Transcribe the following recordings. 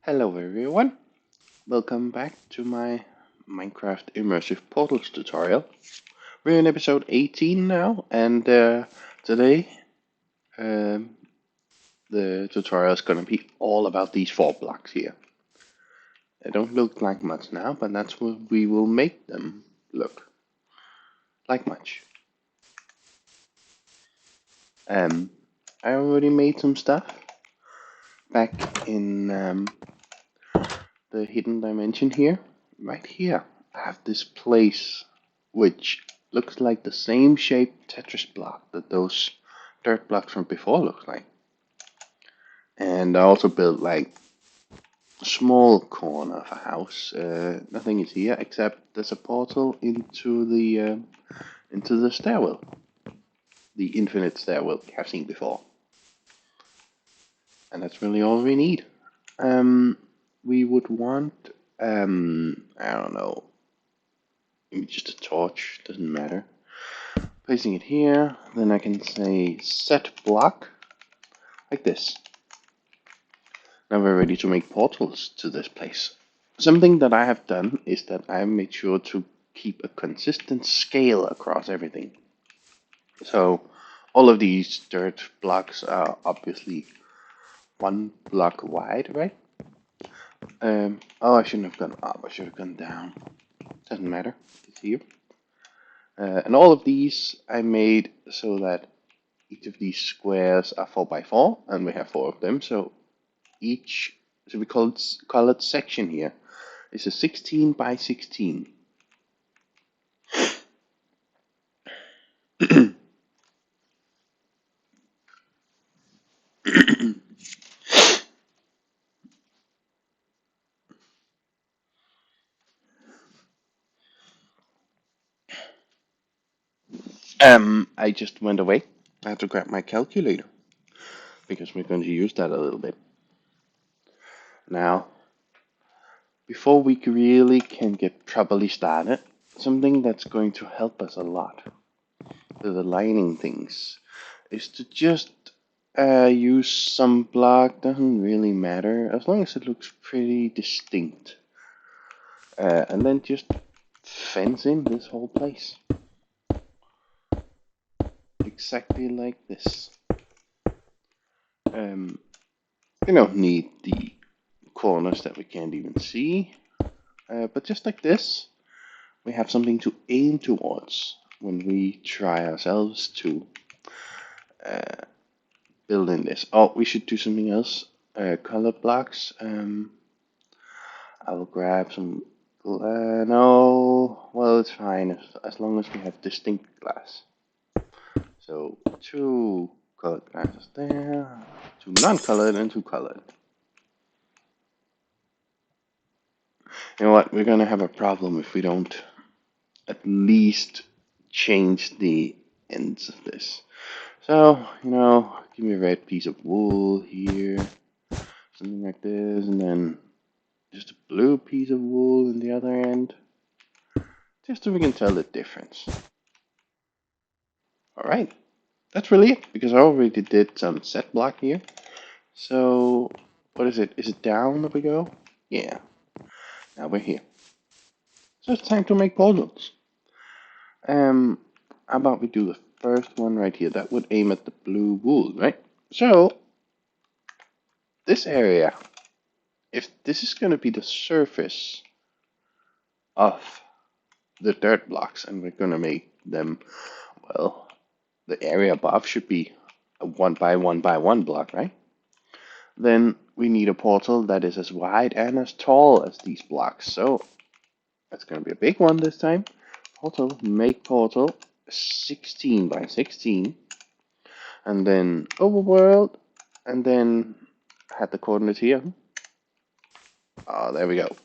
Hello everyone, welcome back to my Minecraft Immersive Portals tutorial. We're in episode 18 now, and today um, the tutorial is going to be all about these 4 blocks here. They don't look like much now, but that's what we will make them look like much. I already made some stuff back in the hidden dimension here. Right here, I have this place which looks like the same shaped Tetris block that those dirt blocks from before looked like. And I also built like a small corner of a house. Nothing is here except there's a portal into the stairwell, the infinite stairwell we have seen before. And that's really all we need. We would want I don't know, maybe just a torch, doesn't matter. Placing it here, then I can say set block, like this. Now we're ready to make portals to this place. Something that I have done is that I made sure to keep a consistent scale across everything. So all of these dirt blocks are obviously 1 block wide, right? Oh, I shouldn't have gone up, I should have gone down. Doesn't matter, it's here. And all of these I made so that each of these squares are 4 by 4, and we have 4 of them. So we call it section here. It's a 16 by 16. I just went away. I had to grab my calculator because we're going to use that a little bit. Now, before we really can get properly started, something that's going to help us a lot with aligning things is to just use some block. Doesn't really matter as long as it looks pretty distinct. And then just fence in this whole place. Exactly like this. We don't need the corners that we can't even see. But just like this, we have something to aim towards when we try ourselves to build in this. Oh, we should do something else. Color blocks. I will grab some. No, well, it's fine as long as we have distinct glass. So 2 colored glasses there, 2 non-colored and 2 colored. You know what? We're gonna have a problem if we don't at least change the ends of this. So, give me a red piece of wool here, something like this, and then just a blue piece of wool in the other end, just so we can tell the difference. Alright, that's really it, because I already did some set block here. So, what is it? Is it down that we go? Yeah, now we're here. So it's time to make portals. How about we do the first one right here? That would aim at the blue wool, right? So, this area, if this is going to be the surface of the dirt blocks, and we're going to make them, well, the area above should be a 1 by 1 by 1 block, right? Then we need a portal that is as wide and as tall as these blocks. So, that's going to be a big one this time. Portal, make portal 16 by 16. And then overworld, and then had the coordinates here. Oh, there we go.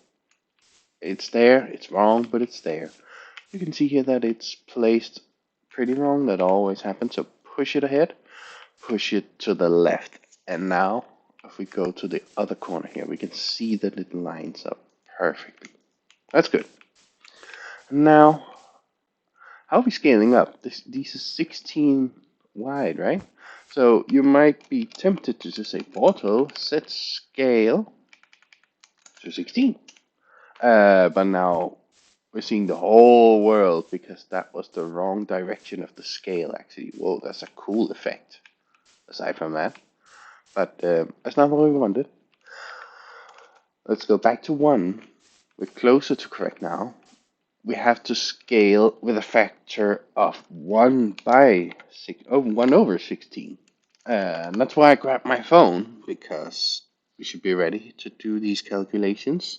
It's there, it's wrong, but it's there. You can see here that it's placed pretty wrong. That always happens. So push it ahead, push it to the left. And now, if we go to the other corner here, we can see that it lines up perfectly. That's good. Now, how are we scaling up? These are 16 wide, right? So you might be tempted to just say portal, set scale to 16. But now we're seeing the whole world because that was the wrong direction of the scale actually. Whoa, that's a cool effect aside from that. But that's not what we wanted. Let's go back to 1. We're closer to correct now. We have to scale with a factor of 1 by 6, oh, 1 over 16. And that's why I grabbed my phone, because we should be ready to do these calculations.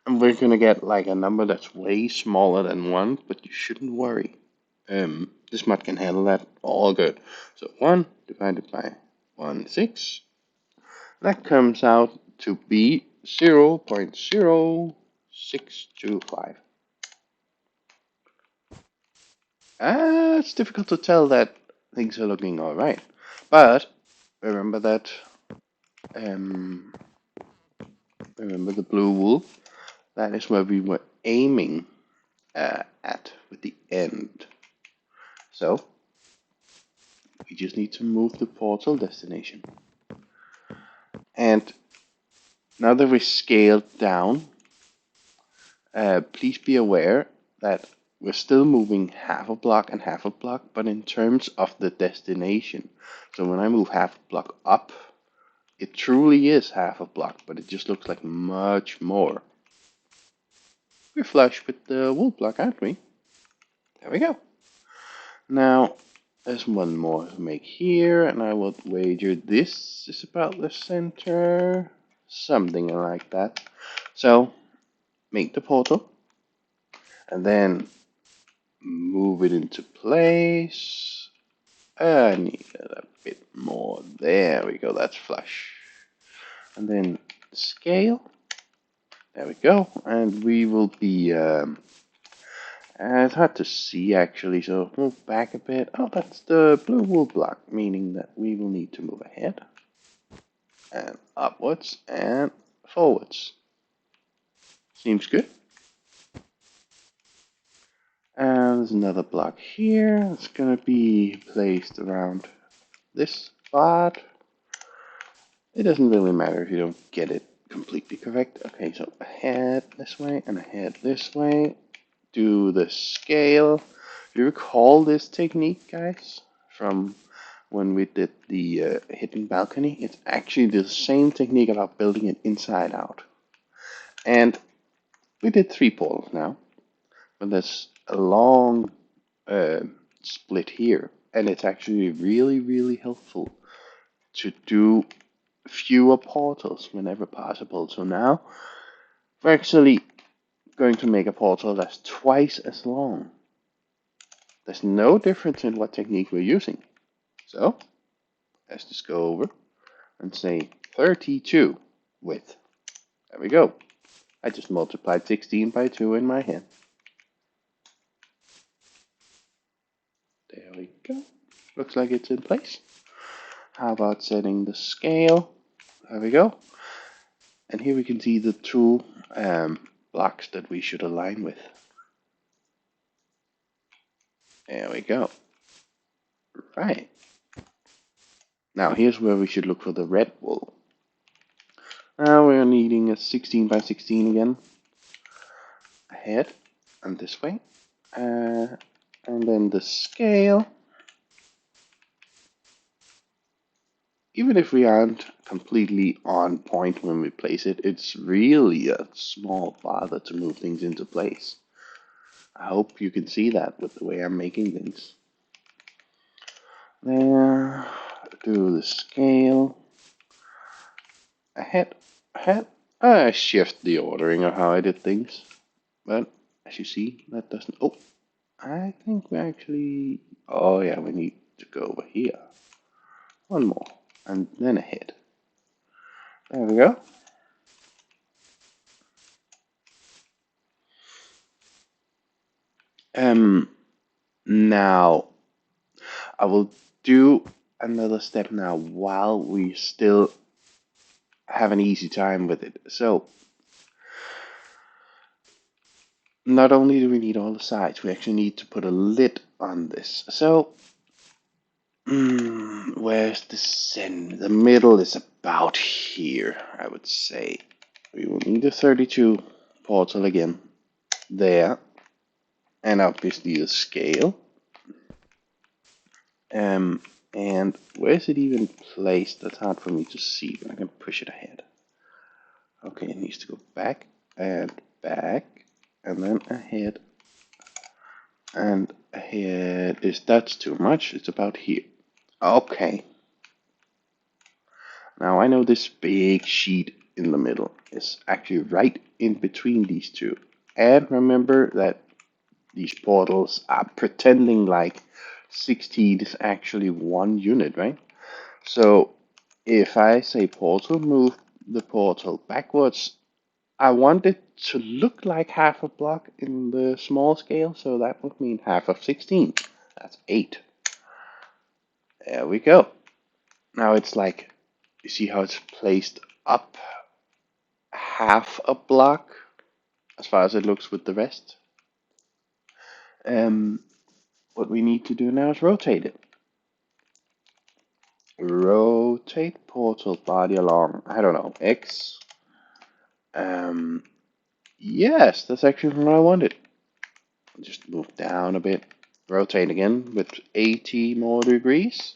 And we're gonna get like a number that's way smaller than 1, but you shouldn't worry. This mod can handle that all good. So 1 divided by 1/6, that comes out to be 0.0625. It's difficult to tell that things are looking alright. But remember that, um, remember the blue wool? That is where we were aiming at with the end. So we just need to move the portal destination. And now that we scaled down, please be aware that we're still moving half a block and half a block, but in terms of the destination. So when I move half a block up, it truly is half a block, but it just looks like much more. We're flush with the wool block, aren't we? There we go. Now, there's one more to make here, and I would wager this is about the center. Something like that. So, make the portal, and then move it into place. I need a bit more. There we go, that's flush. And then scale. There we go. And we will be, it's hard to see actually, so move back a bit. Oh, that's the blue wool block, meaning that we will need to move ahead, and upwards, and forwards. Seems good. And there's another block here. It's gonna be placed around this spot. It doesn't really matter if you don't get it completely correct. Okay, so ahead this way and ahead this way. Do the scale. Do you recall this technique, guys, from when we did the hidden balcony? It's actually the same technique about building it inside out. And we did 3 portals now, but there's a long split here, and it's actually really, really helpful to do fewer portals whenever possible. So now we're actually going to make a portal that's twice as long. There's no difference in what technique we're using. So let's just go over and say 32 width. There we go. I just multiplied 16 by 2 in my head. There we go. Looks like it's in place. How about setting the scale? There we go. And here we can see the 2 blocks that we should align with. There we go. Right. Now here's where we should look for the red wool. Now we're needing a 16 by 16 again. Ahead and this way. And then the scale. Even if we aren't completely on point when we place it, it's really a small bother to move things into place. I hope you can see that with the way I'm making things. There, do the scale. Ahead. I shift the ordering of how I did things. But, as you see, that doesn't... Oh, I think we actually... Oh yeah, we need to go over here. One more. And then ahead. There we go. Now, I will do another step now while we still have an easy time with it. So, not only do we need all the sides, we actually need to put a lid on this. So, where's the center? The middle is about here, I would say. We will need a 32 portal again. There. And obviously the scale. And where is it even placed? That's hard for me to see, but I can push it ahead. Okay, it needs to go back, and then ahead, and ahead. That's too much? It's about here. Okay. Now I know this big sheet in the middle is actually right in between these two. And remember that these portals are pretending like 16 is actually one unit, right? So if I say portal, move the portal backwards, I want it to look like half a block in the small scale, so that would mean half of 16. That's 8. There we go. Now it's like, you see how it's placed up half a block as far as it looks with the rest? Um, what we need to do now is rotate it. Rotate portal body along, I don't know, X. Yes, that's actually what I wanted. Just move down a bit. Rotate again with 80 more degrees.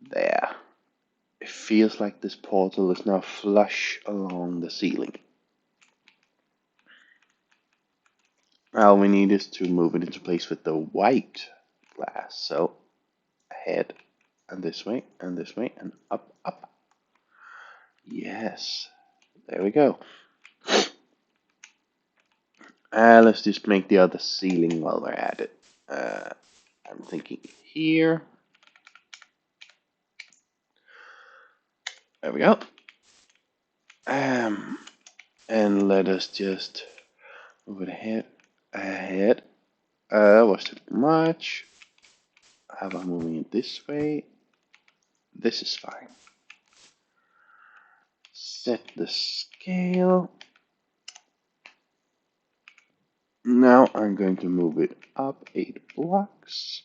There. It feels like this portal is now flush along the ceiling. All we need is to move it into place with the white glass. So ahead and this way and this way and up, up. Yes. There we go. Let's just make the other ceiling while we're at it. I'm thinking here. There we go. And let us just move it ahead. Ahead. Was too much. How about moving it this way? This is fine. Set the scale. Now I'm going to move it up 8 blocks.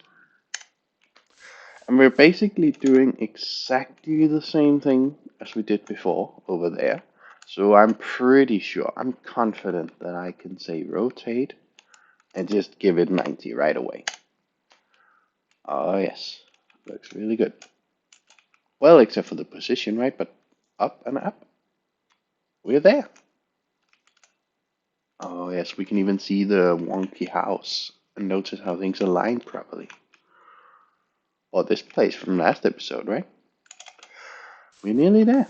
And we're basically doing exactly the same thing as we did before over there. So I'm pretty sure, I'm confident that I can say rotate and just give it 90 right away. Oh yes, looks really good. Well, except for the position, right? But up and up. We're there. Oh yes, we can even see the wonky house and notice how things align properly. Or this place from last episode, right? We're nearly there.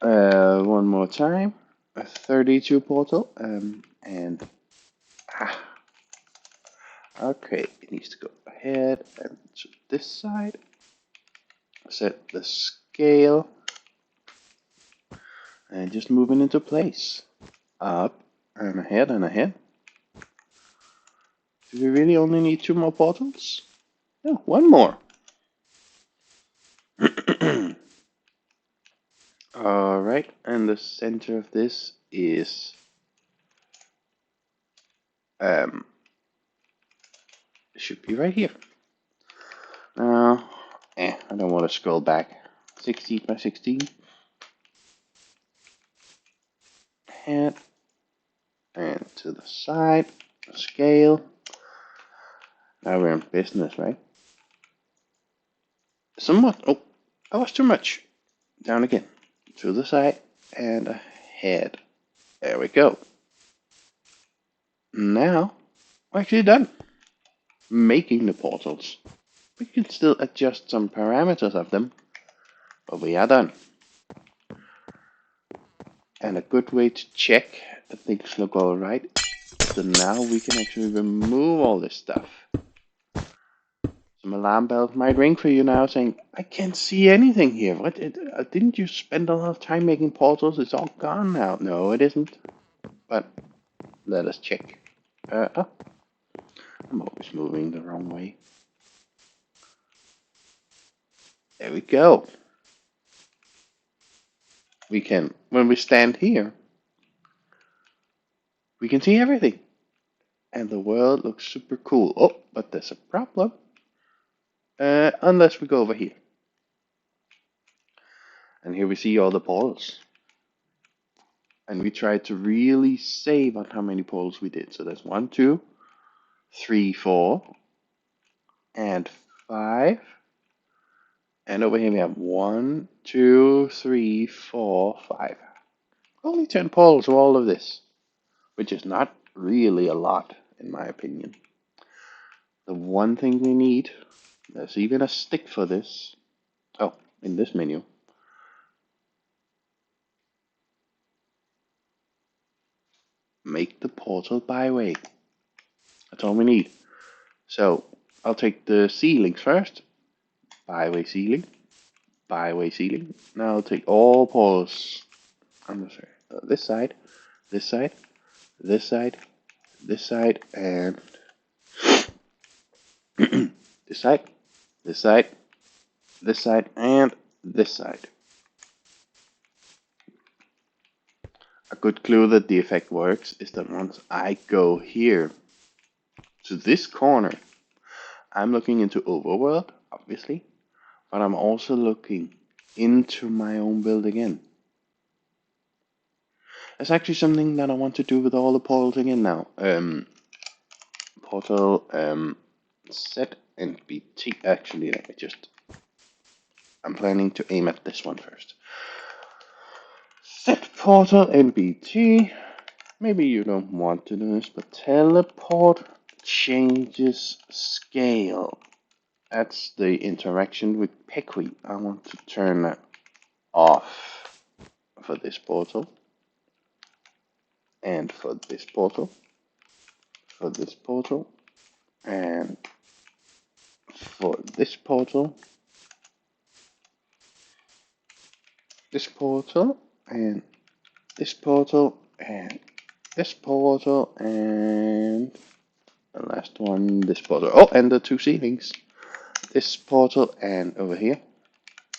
One more time. A 32 portal. And okay, it needs to go ahead and to this side. Set the scale. And just move it into place. Up and ahead and ahead. Do we really only need 2 more portals? No, 1 more. Alright, and the center of this is should be right here. Now, I don't want to scroll back. 16 by 16. Head and to the side. Scale. Now we're in business, right? Somewhat. Oh, that was too much. Down again. To the side and ahead. There we go. Now, we're actually done making the portals. We can still adjust some parameters of them, but we are done. And a good way to check that things look alright, so now we can actually remove all this stuff. Some alarm bells might ring for you now saying, I can't see anything here. What? Didn't you spend a lot of time making portals? It's all gone now. No, it isn't. But let us check. Oh, I'm always moving the wrong way. There we go. We can, when we stand here, we can see everything. And the world looks super cool. Oh, but there's a problem. Unless we go over here. And here we see all the portals. And we tried to really save on how many portals we did. So there's 1, 2, 3, 4, and 5. And over here we have 1, 2, 3, 4, 5. Only 10 portals for all of this, which is not really a lot, in my opinion. The one thing we need, there's even a stick for this. Oh, in this menu. Make the portal byway. That's all we need. So I'll take the ceilings first. Byway ceiling. Byway ceiling. Now I'll take all portals. I'm sorry. This side, this side, this side, this side, and this side, this side, this side, and this side. A good clue that the effect works is that once I go here to this corner, I'm looking into overworld, obviously, but I'm also looking into my own build again. That's actually something that I want to do with all the portals again now. Portal set and BT. Actually, let me just. I'm planning to aim at this one first. Set portal NBT. Maybe you don't want to do this, but teleport changes scale. That's the interaction with Pequi. I want to turn that off for this portal. And for this portal. For this portal. And for this portal. This portal. And this portal. And this portal. And the last one, this portal. Oh, and the 2 ceilings. This portal and over here,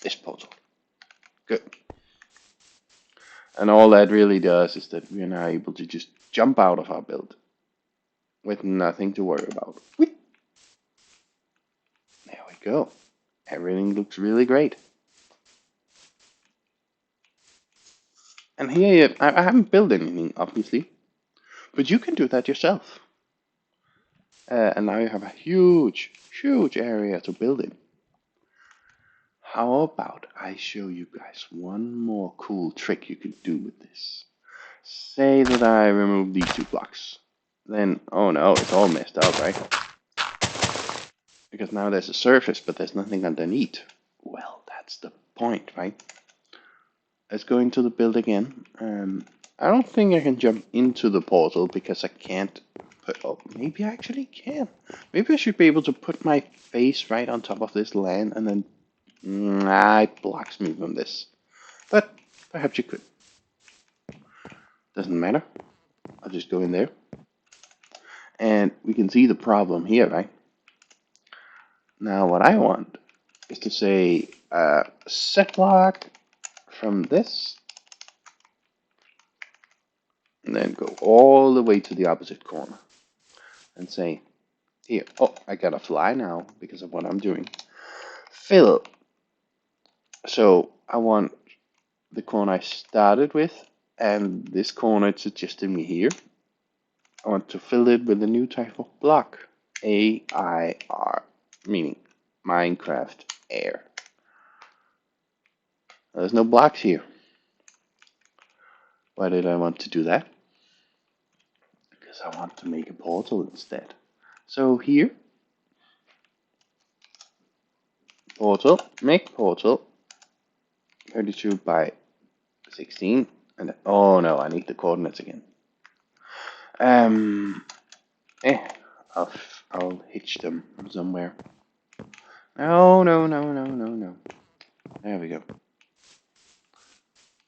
this portal. Good. And all that really does is that we are now able to just jump out of our build with nothing to worry about. Whee! There we go. Everything looks really great. And here, I haven't built anything, obviously, but you can do that yourself. And now you have a huge, huge area to build in. How about I show you guys one more cool trick you can do with this? Say that I remove these 2 blocks. Then, oh no, it's all messed up, right? Because now there's a surface, but there's nothing underneath. Well, that's the point, right? Let's go into the build again. I don't think I can jump into the portal because I can't put... Oh, maybe I actually can. Maybe I should be able to put my face right on top of this land and then... Nah, it blocks me from this. But perhaps you could. Doesn't matter. I'll just go in there. And we can see the problem here, right? Now what I want is to say set block from this and then go all the way to the opposite corner and say here, oh, I gotta fly now because of what I'm doing. Fill. So I want the corner I started with and this corner it's suggesting me here. I want to fill it with a new type of block. AIR, meaning Minecraft Air. There's no blocks here. Why did I want to do that? Because I want to make a portal instead. So here, portal, make portal, 32 by 16, and oh no, I need the coordinates again. Eh, I'll hitch them somewhere. No. There we go.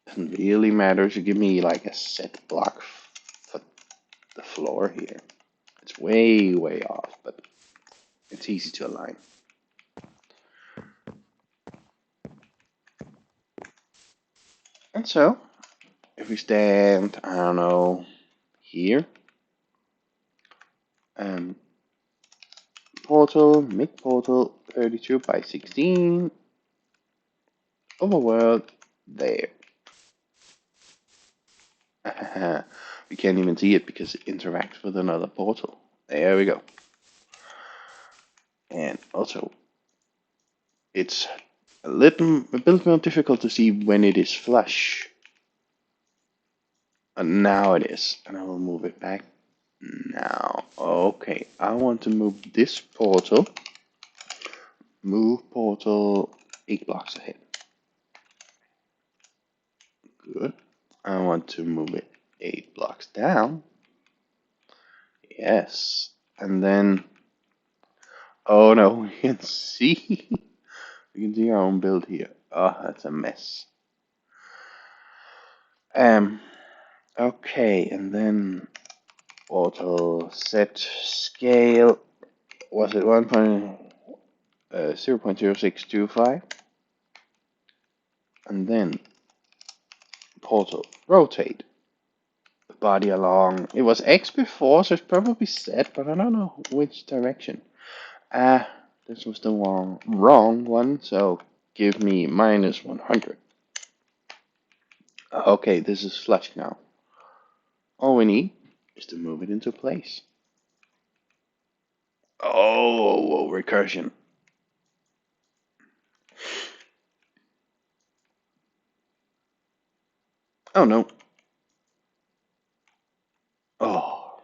Doesn't really matter if you give me like a set block for the floor here. It's way off, but it's easy to align. And so, if we stand, I don't know, here, portal, make portal, 32 by 16, overworld, there. We can't even see it because it interacts with another portal. There we go. And also, it's a bit more difficult to see when it is flush. And now it is. And I will move it back now. Okay, I want to move this portal. Move portal 8 blocks ahead. Good. I want to move it 8 blocks down. Yes. And then, oh no, we can see. We can see our own build here. Oh, that's a mess. Um. Okay, and then auto set scale. Was it 0.0625? And then portal rotate the body along. It was X before, so it's probably Z, but I don't know which direction. This was the wrong one, so give me minus 100. Okay, this is flush now. All we need is to move it into place. Oh, recursion. Oh no. Oh,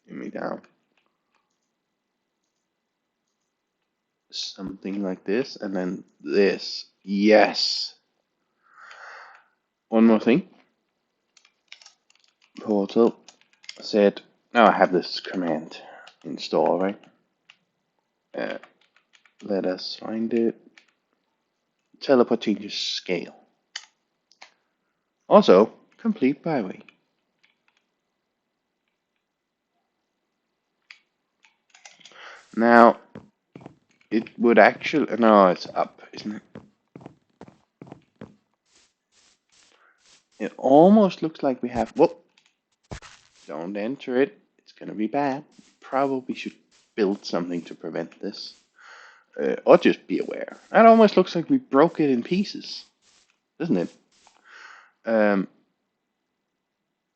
give me down. Something like this, and then this. Yes. One more thing. Portal set. Now I have this command installed, right? Uh, Let us find it. Teleport changes scale. Also, complete byway. Now, it would actually. No, it's up, isn't it? It almost looks like we have. Whoop! Don't enter it. It's gonna be bad. Probably should build something to prevent this. Or just be aware. That almost looks like we broke it in pieces, doesn't it? Um,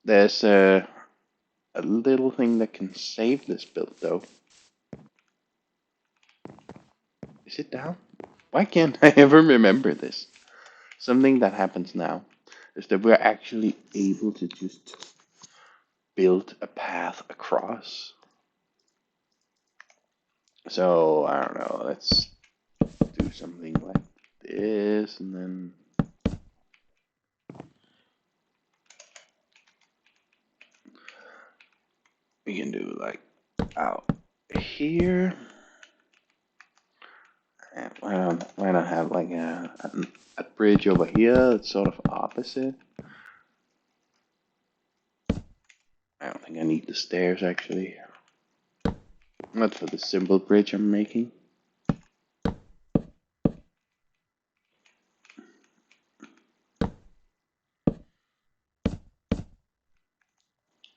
there's a little thing that can save this build, though. Is it down? Why can't I ever remember this? Something that happens now is that we're actually able to just build a path across. So, I don't know, let's do something like this, and then we can do like out here. And why not have like a bridge over here that's sort of opposite? I don't think I need the stairs actually. Not for the simple bridge I'm making.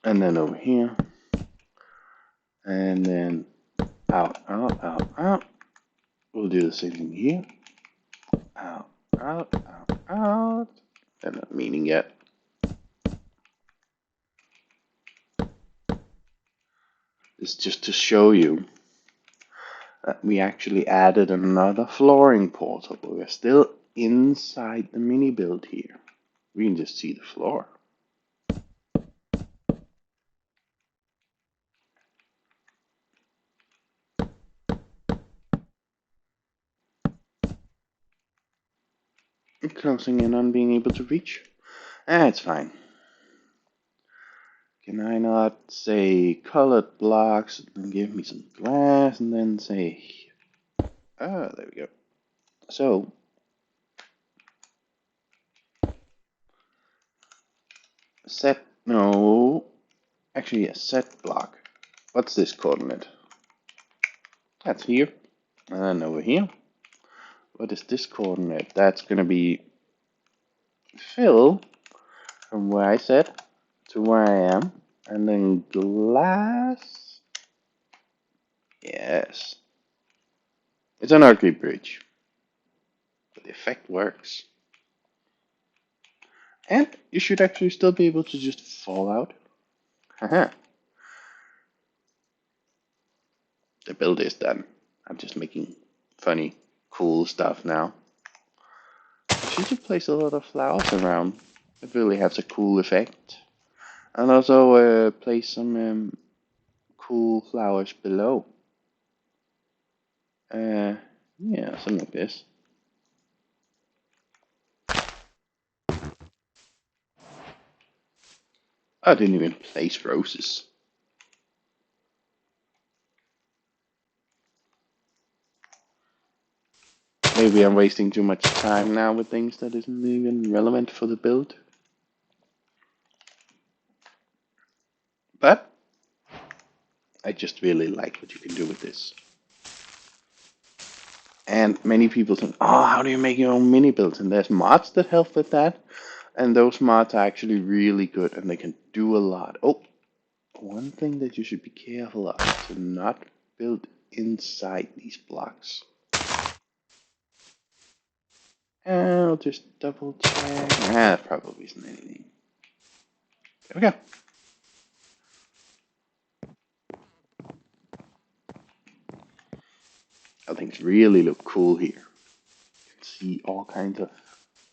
And then over here. And then out, out, out, out. We'll do the same thing here. Out, out, out, out. I'm not meaning yet. It's just to show you that we actually added another flooring portal, but we're still inside the mini build here. We can just see the floor. I'm closing in on being able to reach. It's fine. Can I not say colored blocks and give me some glass and then say, there we go. So, no, actually a set block. What's this coordinate? That's here. And then over here. What is this coordinate? That's going to be fill from where I set to where I am. And then glass. Yes. It's an ugly bridge. But the effect works. And you should actually still be able to just fall out. Haha. The build is done. I'm just making funny, cool stuff now. I should just place a lot of flowers around. It really has a cool effect. And also place some cool flowers below. Yeah, something like this. I didn't even place roses. Maybe I'm wasting too much time now with things that isn't even relevant for the build. But I just really like what you can do with this. And many people think, oh, how do you make your own mini builds? And there's mods that help with that. And those mods are actually really good and they can do a lot. Oh, one thing that you should be careful of is to not build inside these blocks. I'll just double check. That probably isn't anything. There we go. How things really look cool here. You can see all kinds of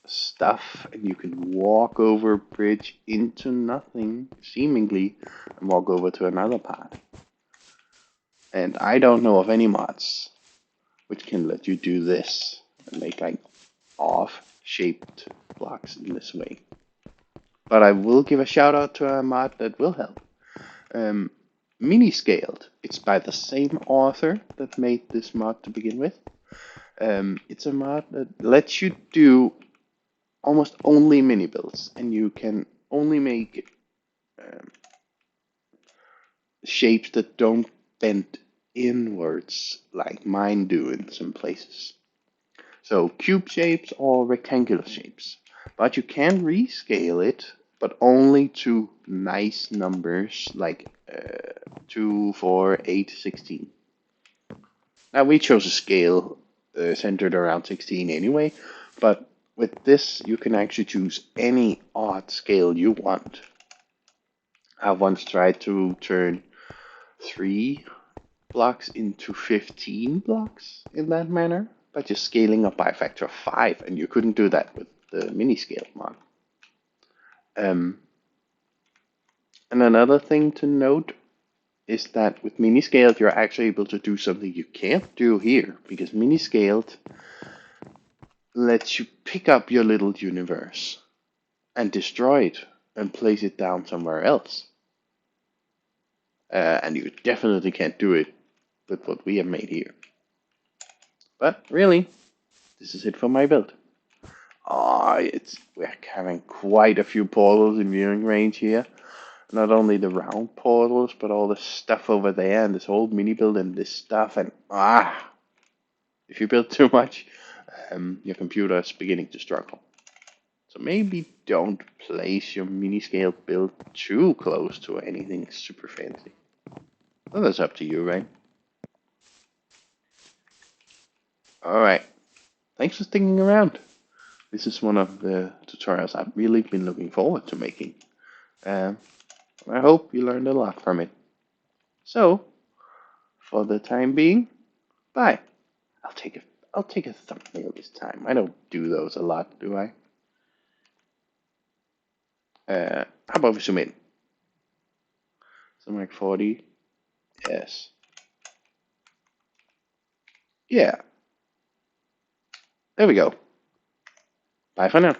stuff, and you can walk over a bridge into nothing, seemingly, and walk over to another part. And I don't know of any mods which can let you do this and make like off-shaped blocks in this way. But I will give a shout out to a mod that will help. Mini Scaled. It's by the same author that made this mod to begin with. It's a mod that lets you do almost only mini builds, and you can only make shapes that don't bend inwards like mine do in some places. So cube shapes or rectangular shapes. But you can rescale it, but only to nice numbers like 2, 4, 8, 16. Now we chose a scale centered around 16 anyway, but with this you can actually choose any odd scale you want. I once tried to turn 3 blocks into 15 blocks in that manner by just scaling up by a factor of 5, and you couldn't do that with the mini scale mod. And another thing to note is that with mini scaled you're actually able to do something you can't do here, because mini scaled lets you pick up your little universe and destroy it and place it down somewhere else. And you definitely can't do it with what we have made here. But really, this is it for my build. We're having quite a few portals in viewing range here. Not only the round portals, but all the stuff over there and this whole mini build and this stuff. And if you build too much, your computer is beginning to struggle. So maybe don't place your mini scale build too close to anything super fancy. Well, that's up to you, right? Alright, thanks for sticking around. This is one of the tutorials I've really been looking forward to making. I hope you learned a lot from it. So, for the time being, bye. I'll take a thumbnail this time. I don't do those a lot, do I? How about we zoom in? Something like 40. Yes. Yeah. There we go. Bye for now.